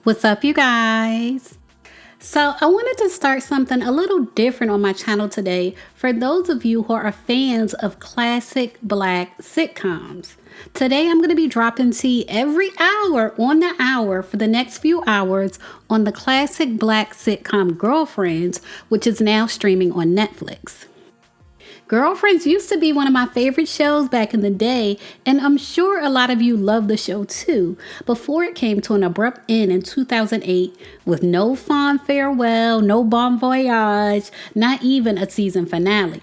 What's up, you guys? So I wanted to start something a little different on my channel today for those of you who are fans of classic black sitcoms. Today I'm going to be dropping tea every hour on the hour for the next few hours on the classic black sitcom Girlfriends, which is now streaming on Netflix. Girlfriends used to be one of my favorite shows back in the day, and I'm sure a lot of you love the show too, before it came to an abrupt end in 2008 with no fond farewell, no bon voyage, not even a season finale.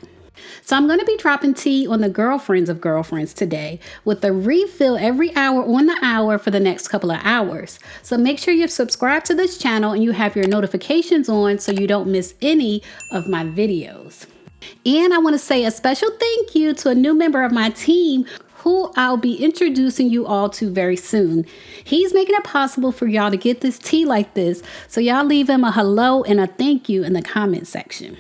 So I'm going to be dropping tea on the Girlfriends of Girlfriends today with a refill every hour on the hour for the next couple of hours. So make sure you're subscribed to this channel and you have your notifications on so you don't miss any of my videos. And I want to say a special thank you to a new member of my team who I'll be introducing you all to very soon. He's making it possible for y'all to get this tea like this, so y'all leave him a hello and a thank you in the comment section.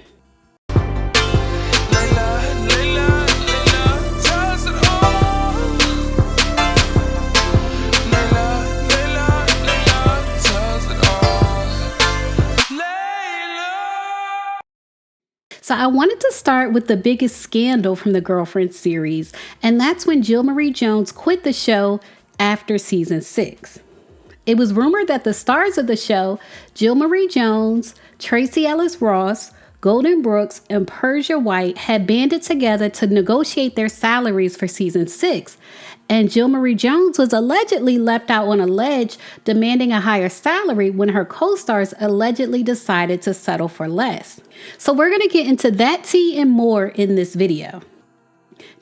So I wanted to start with the biggest scandal from the Girlfriends series, and that's when Jill Marie Jones quit the show after season 6. It was rumored that the stars of the show, Jill Marie Jones, Tracee Ellis Ross, Golden Brooks, and Persia White, had banded together to negotiate their salaries for season 6. And Jill Marie Jones was allegedly left out on a ledge, demanding a higher salary when her co-stars allegedly decided to settle for less. So we're going to get into that tea and more in this video.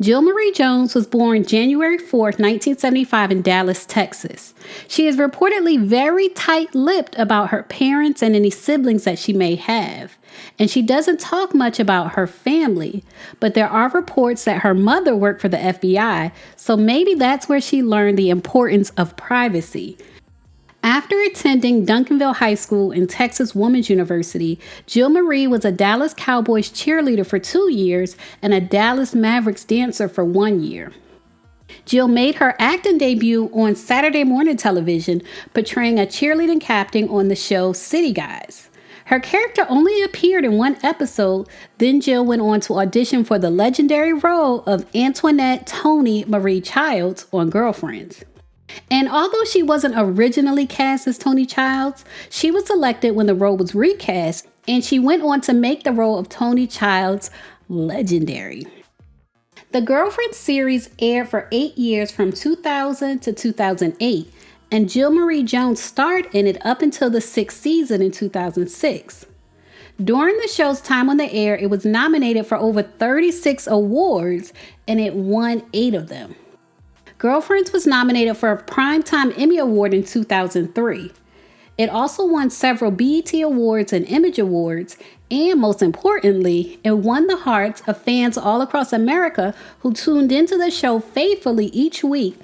Jill Marie Jones was born January 4th, 1975 in Dallas, Texas. She is reportedly very tight-lipped about her parents and any siblings that she may have. And she doesn't talk much about her family, but there are reports that her mother worked for the FBI, so maybe that's where she learned the importance of privacy. After attending Duncanville High School and Texas Women's University, Jill Marie was a Dallas Cowboys cheerleader for 2 years and a Dallas Mavericks dancer for 1 year. Jill made her acting debut on Saturday morning television, portraying a cheerleading captain on the show City Guys. Her character only appeared in one episode, then Jill went on to audition for the legendary role of Antoinette Toni Marie Childs on Girlfriends. And although she wasn't originally cast as Toni Childs, she was selected when the role was recast, and she went on to make the role of Toni Childs legendary. The Girlfriends series aired for 8 years from 2000 to 2008, and Jill Marie Jones starred in it up until the 6th season in 2006. During the show's time on the air, it was nominated for over 36 awards, and it won 8 of them. Girlfriends was nominated for a Primetime Emmy Award in 2003. It also won several BET Awards and Image Awards, and most importantly, it won the hearts of fans all across America who tuned into the show faithfully each week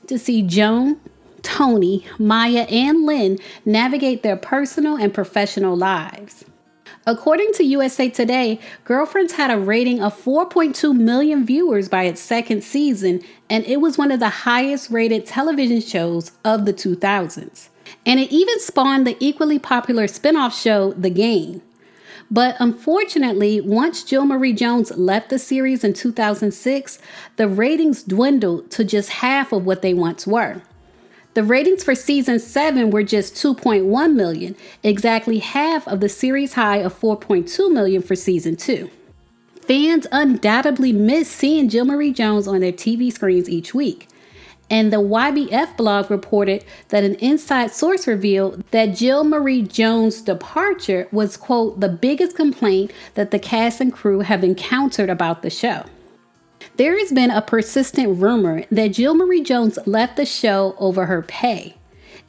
to see Joan, Toni, Maya, and Lynn navigate their personal and professional lives. According to USA Today, Girlfriends had a rating of 4.2 million viewers by its second season, and it was one of the highest rated television shows of the 2000s. And it even spawned the equally popular spin-off show, The Game. But unfortunately, once Jill Marie Jones left the series in 2006, the ratings dwindled to just half of what they once were. The ratings for season 7 were just 2.1 million, exactly half of the series high of 4.2 million for season 2. Fans undoubtedly miss seeing Jill Marie Jones on their TV screens each week. And the YBF blog reported that an inside source revealed that Jill Marie Jones' departure was, quote, the biggest complaint that the cast and crew have encountered about the show. There has been a persistent rumor that Jill Marie Jones left the show over her pay.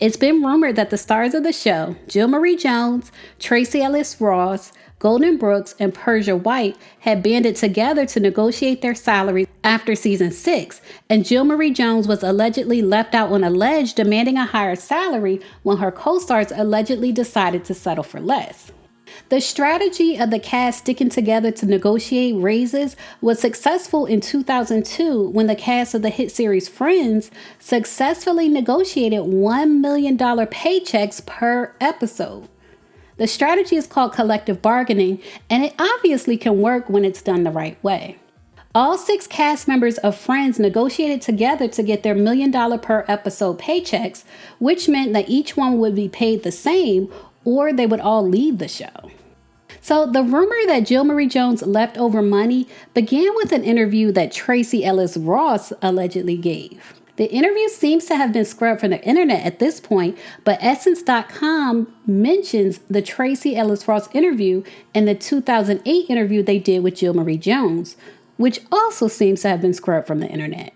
It's been rumored that the stars of the show, Jill Marie Jones, Tracee Ellis Ross, Golden Brooks, and Persia White, had banded together to negotiate their salaries after season 6, and Jill Marie Jones was allegedly left out on a ledge demanding a higher salary when her co-stars allegedly decided to settle for less. The strategy of the cast sticking together to negotiate raises was successful in 2002 when the cast of the hit series Friends successfully negotiated $1 million paychecks per episode. The strategy is called collective bargaining, and it obviously can work when it's done the right way. All 6 cast members of Friends negotiated together to get their $1 million per episode paychecks, which meant that each one would be paid the same or they would all leave the show. So the rumor that Jill Marie Jones left over money began with an interview that Tracee Ellis Ross allegedly gave. The interview seems to have been scrubbed from the internet at this point, but Essence.com mentions the Tracee Ellis Ross interview and the 2008 interview they did with Jill Marie Jones, which also seems to have been scrubbed from the internet.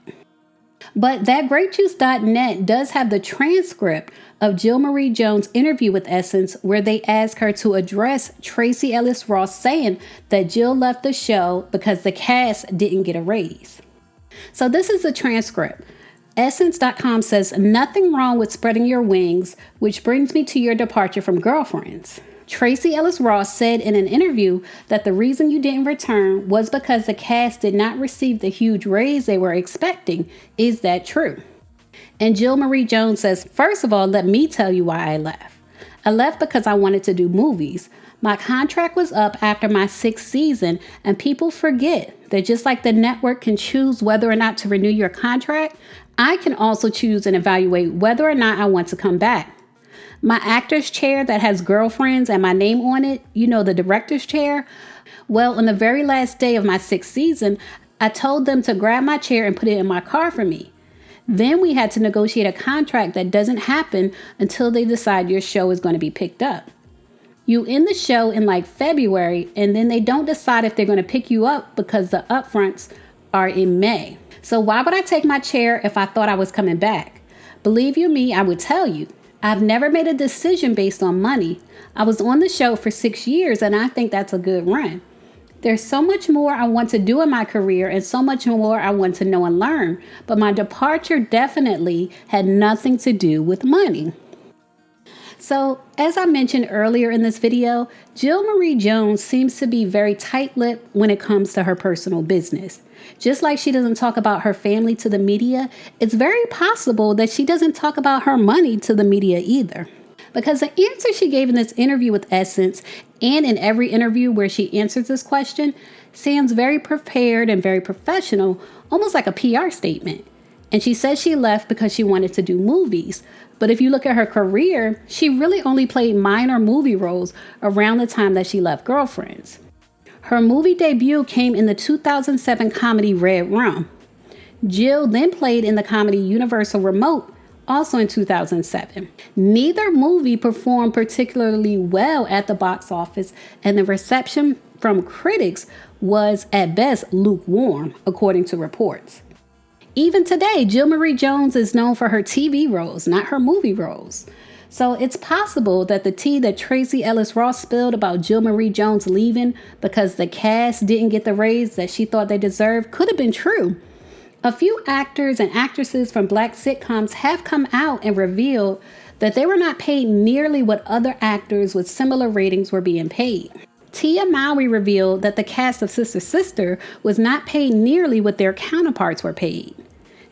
But thatgrapejuice.net does have the transcript of Jill Marie Jones' interview with Essence, where they ask her to address Tracee Ellis Ross saying that Jill left the show because the cast didn't get a raise. So this is the transcript. Essence.com says, "Nothing wrong with spreading your wings, which brings me to your departure from Girlfriends. Tracee Ellis Ross said in an interview that the reason you didn't return was because the cast did not receive the huge raise they were expecting. Is that true?" And Jill Marie Jones says, "First of all, let me tell you why I left. I left because I wanted to do movies. My contract was up after my 6th season, and people forget that just like the network can choose whether or not to renew your contract, I can also choose and evaluate whether or not I want to come back. My actor's chair that has Girlfriends and my name on it, you know, the director's chair. Well, on the very last day of my 6th season, I told them to grab my chair and put it in my car for me. Then we had to negotiate a contract that doesn't happen until they decide your show is going to be picked up. You end the show in like February, and then they don't decide if they're going to pick you up because the upfronts are in May. So why would I take my chair if I thought I was coming back? Believe you me, I would tell you. I've never made a decision based on money. I was on the show for 6 years, and I think that's a good run. There's so much more I want to do in my career and so much more I want to know and learn, but my departure definitely had nothing to do with money." So, as I mentioned earlier in this video, Jill Marie Jones seems to be very tight-lipped when it comes to her personal business. Just like she doesn't talk about her family to the media, it's very possible that she doesn't talk about her money to the media either. Because the answer she gave in this interview with Essence and in every interview where she answers this question sounds very prepared and very professional, almost like a PR statement. And she says she left because she wanted to do movies. But if you look at her career, she really only played minor movie roles around the time that she left Girlfriends. Her movie debut came in the 2007 comedy Red Rum. Jill then played in the comedy Universal Remote, also in 2007. Neither movie performed particularly well at the box office, and the reception from critics was at best lukewarm, according to reports. Even today, Jill Marie Jones is known for her TV roles, not her movie roles. So it's possible that the tea that Tracee Ellis Ross spilled about Jill Marie Jones leaving because the cast didn't get the raise that she thought they deserved could have been true. A few actors and actresses from Black sitcoms have come out and revealed that they were not paid nearly what other actors with similar ratings were being paid. Tia Mowry revealed that the cast of Sister Sister was not paid nearly what their counterparts were paid.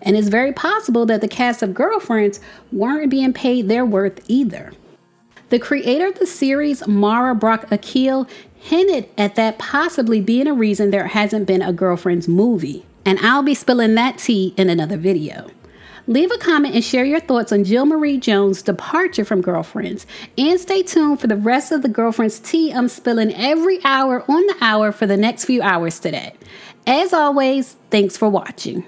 And it's very possible that the cast of Girlfriends weren't being paid their worth either. The creator of the series, Mara Brock Akil, hinted at that possibly being a reason there hasn't been a Girlfriends movie. And I'll be spilling that tea in another video. Leave a comment and share your thoughts on Jill Marie Jones' departure from Girlfriends. And stay tuned for the rest of the Girlfriends tea I'm spilling every hour on the hour for the next few hours today. As always, thanks for watching.